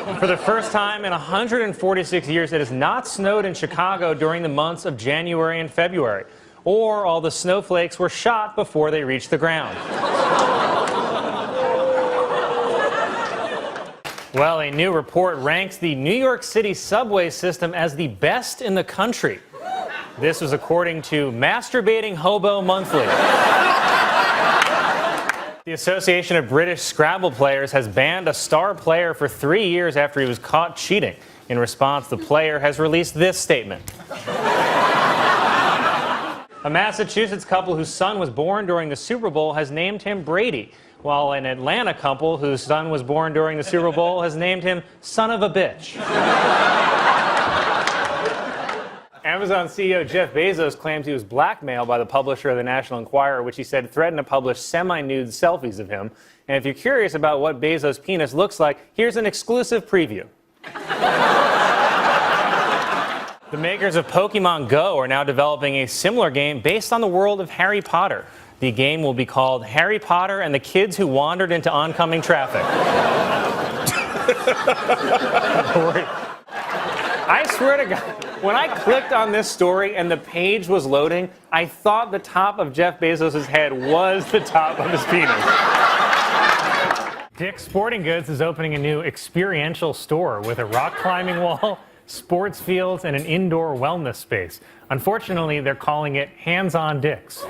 For the first time in 146 years, it has not snowed in Chicago during the months of January and February, or all the snowflakes were shot before they reached the ground. Well, a new report ranks the New York City subway system as the best in the country. This was according to Masturbating Hobo Monthly. The Association of British Scrabble Players has banned a star player for 3 years after he was caught cheating. In response, the player has released this statement. A Massachusetts couple whose son was born during the Super Bowl has named him Brady, while an Atlanta couple whose son was born during the Super Bowl has named him Son of a Bitch. Amazon CEO Jeff Bezos claims he was blackmailed by the publisher of the National Enquirer, which he said threatened to publish semi-nude selfies of him. And if you're curious about what Bezos' penis looks like, here's an exclusive preview. The makers of Pokemon Go are now developing a similar game based on the world of Harry Potter. The game will be called Harry Potter and the Kids Who Wandered into Oncoming Traffic. I swear to God, when I clicked on this story and the page was loading, I thought the top of Jeff Bezos' head was the top of his penis. Dick's Sporting Goods is opening a new experiential store with a rock climbing wall, sports fields, and an indoor wellness space. Unfortunately, they're calling it Hands-on Dick's.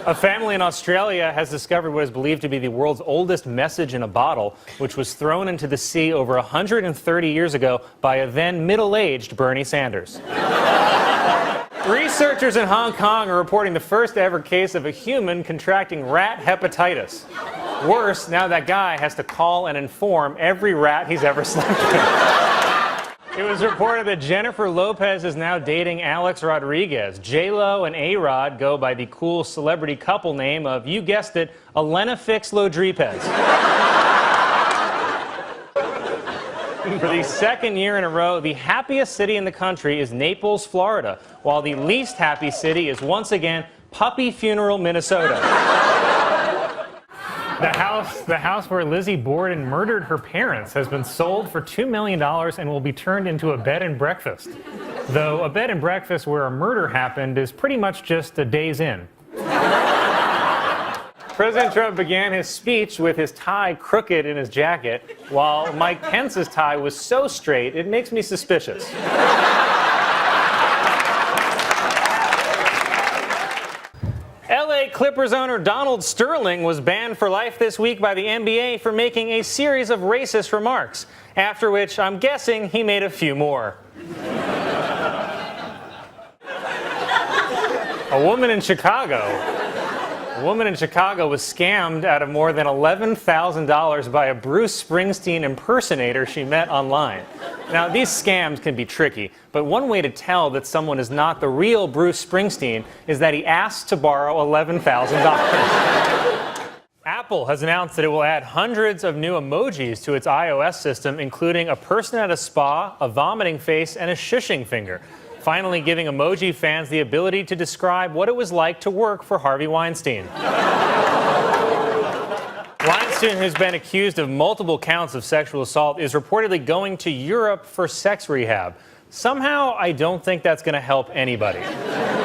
A family in Australia has discovered what is believed to be the world's oldest message in a bottle, which was thrown into the sea over 130 years ago by a then middle-aged Bernie Sanders. Researchers in Hong Kong are reporting the first ever case of a human contracting rat hepatitis. Worse, now that guy has to call and inform every rat he's ever slept with. It was reported that Jennifer Lopez is now dating Alex Rodriguez. J-Lo and A-Rod go by the cool celebrity couple name of, you guessed it, Alenafix Lodripez. For the second year in a row, the happiest city in the country is Naples, Florida, while the least happy city is once again Puppy Funeral, Minnesota. The house where Lizzie Borden murdered her parents has been sold for $2 million and will be turned into a bed and breakfast. Though a bed and breakfast where a murder happened is pretty much just a day's in. President Trump began his speech with his tie crooked in his jacket, while Mike Pence's tie was so straight it makes me suspicious. LA Clippers owner Donald Sterling was banned for life this week by the NBA for making a series of racist remarks, after which I'm guessing he made a few more. A woman in Chicago was scammed out of more than $11,000 by a Bruce Springsteen impersonator she met online. Now, these scams can be tricky, but one way to tell that someone is not the real Bruce Springsteen is that he asks to borrow $11,000. Apple has announced that it will add hundreds of new emojis to its iOS system, including a person at a spa, a vomiting face, and a shushing finger, finally giving emoji fans the ability to describe what it was like to work for Harvey Weinstein. Weinstein, who's been accused of multiple counts of sexual assault, is reportedly going to Europe for sex rehab. Somehow, I don't think that's going to help anybody.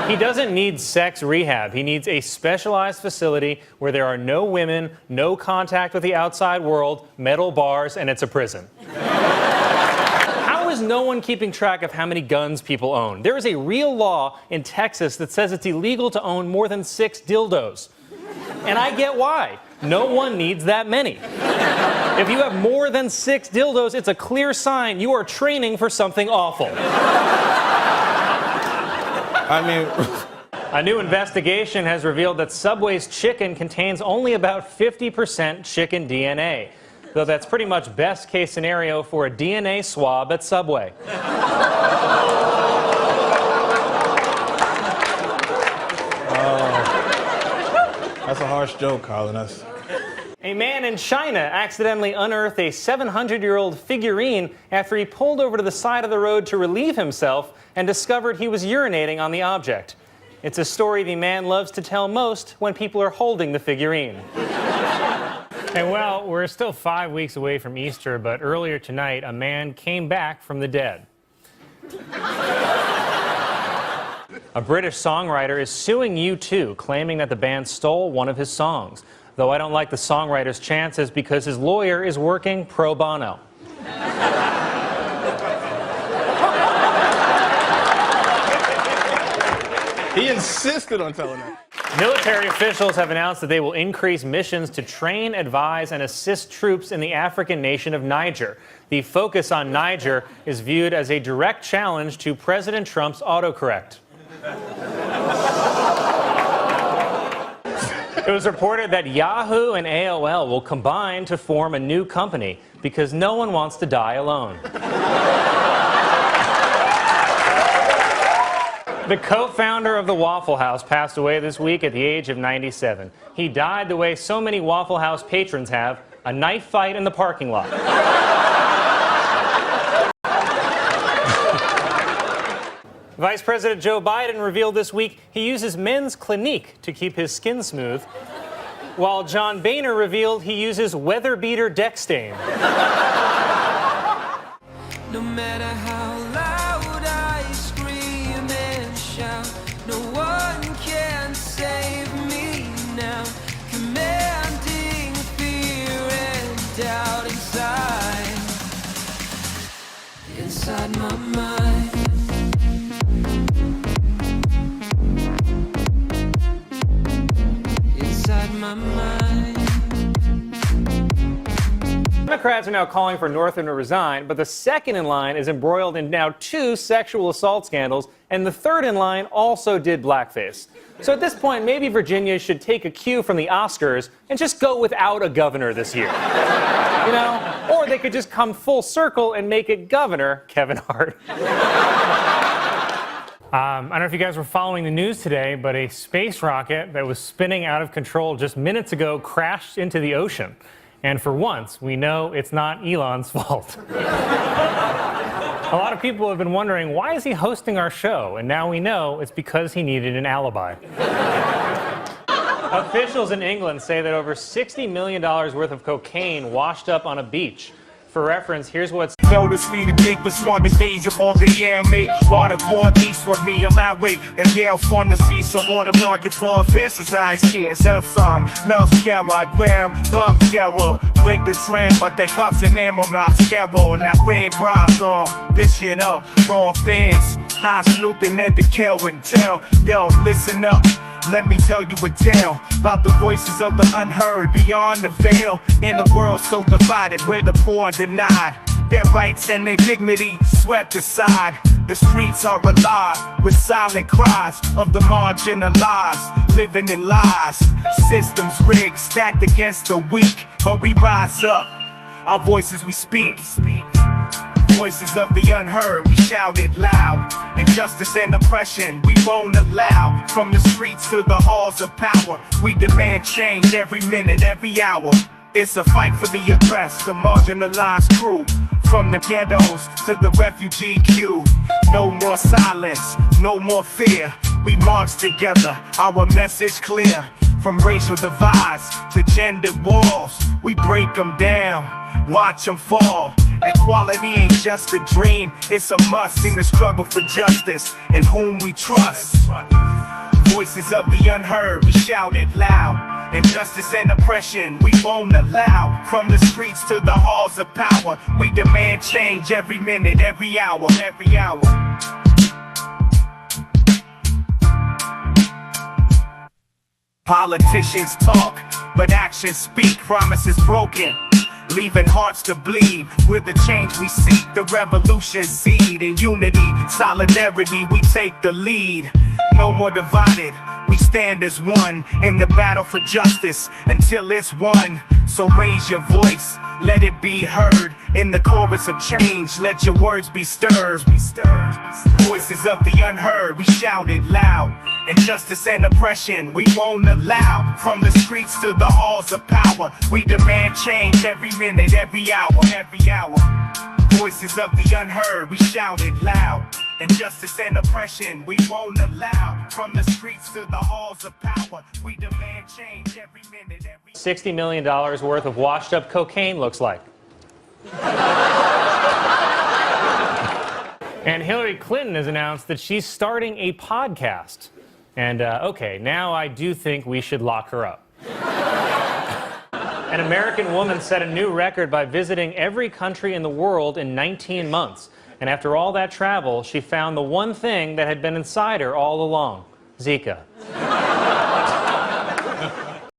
He doesn't need sex rehab. He needs a specialized facility where there are no women, no contact with the outside world, metal bars, and it's a prison. How is no one keeping track of how many guns people own? There is a real law in Texas that says it's illegal to own more than 6 dildos. And I get why. No one needs that many. If you have more than 6 dildos, it's a clear sign you are training for something awful. A new investigation has revealed that Subway's chicken contains only about 50% chicken DNA. Though that's pretty much best case scenario for a DNA swab at Subway. That's a harsh joke, Colin. A man in China accidentally unearthed a 700-year-old figurine after he pulled over to the side of the road to relieve himself and discovered he was urinating on the object. It's a story the man loves to tell most when people are holding the figurine. And well, we're still 5 weeks away from Easter, but earlier tonight, a man came back from the dead. A British songwriter is suing U2, claiming that the band stole one of his songs. Though I don't like the songwriter's chances because his lawyer is working pro bono. He insisted on telling that. Military officials have announced that they will increase missions to train, advise, and assist troops in the African nation of Niger. The focus on Niger is viewed as a direct challenge to President Trump's autocorrect. It was reported that Yahoo and AOL will combine to form a new company because no one wants to die alone. The co-founder of the Waffle House passed away this week at the age of 97. He died the way so many Waffle House patrons have, a knife fight in the parking lot. Vice President Joe Biden revealed this week he uses Men's Clinique to keep his skin smooth, while John Boehner revealed he uses Weather Beater deck stain. No matter how loud I scream and shout, no one can save me now. Commanding fear and doubt inside my mind. Inside my mind. Democrats are now calling for Northam to resign, but the second in line is embroiled in now 2 sexual assault scandals, and the third in line also did blackface. So at this point, maybe Virginia should take a cue from the Oscars and just go without a governor this year. You know? Or they could just come full circle and make it Governor Kevin Hart. I don't know if you guys were following the news today, but a space rocket that was spinning out of control just minutes ago crashed into the ocean. And for once, we know it's not Elon's fault. A lot of people have been wondering, why is he hosting our show? And now we know it's because he needed an alibi. Officials in England say that over $60 million worth of cocaine washed up on a beach. For reference, here's what's Notice me the big responding stage of all the air mate. Water for east for me, I'm out wait. And yell from the sea, so water market for officials. I can't self song. No scale, I gram, love scale. Break the trend, but they cuffs and ammo, not scale. And I wear bras on this shit up, wrong things. I'm snooping at the kill and tell. Yo, listen up. Let me tell you a tale about the voices of the unheard beyond the veil. In a world so divided where the poor are denied their rights and their dignity swept aside. The streets are alive with silent cries of the marginalized, living in lies. Systems rigged, stacked against the weak, but we rise up. Our voices we speak. Voices of the unheard, we shout it loud. Injustice and oppression, we won't allow. From the streets to the halls of power, we demand change every minute, every hour. It's a fight for the oppressed, the marginalized crew. From the ghettos to the refugee queue. No more silence, no more fear. We march together, our message clear. From racial divides to gender walls, we break them down, watch them fall. Equality ain't just a dream, it's a must in the struggle for justice and whom we trust. Voices of the unheard, we shout it loud. Injustice and oppression, we won't allow. From the streets to the halls of power, we demand change every minute, every hour, every hour. Politicians talk, but actions speak. Promises broken, leaving hearts to bleed. With the change we seek, the revolution seed. In unity, solidarity, we take the lead. No more divided, we stand as one in the battle for justice until it's won. So raise your voice, let it be heard. In the chorus of change, let your words be stirred. Voices of the unheard, we shout it loud. Injustice and oppression, we won't allow. From the streets to the halls of power, we demand change every minute, every hour, every hour. voices of the unheard, we shouted loud. Injustice and oppression, we won't allow. From the streets to the halls of power, we demand change every minute, every... $60 million worth of washed up cocaine looks like. And Hillary Clinton has announced that she's starting a podcast. And, okay, now I do think we should lock her up. An American woman set a new record by visiting every country in the world in 19 months. And after all that travel, she found the one thing that had been inside her all along: Zika.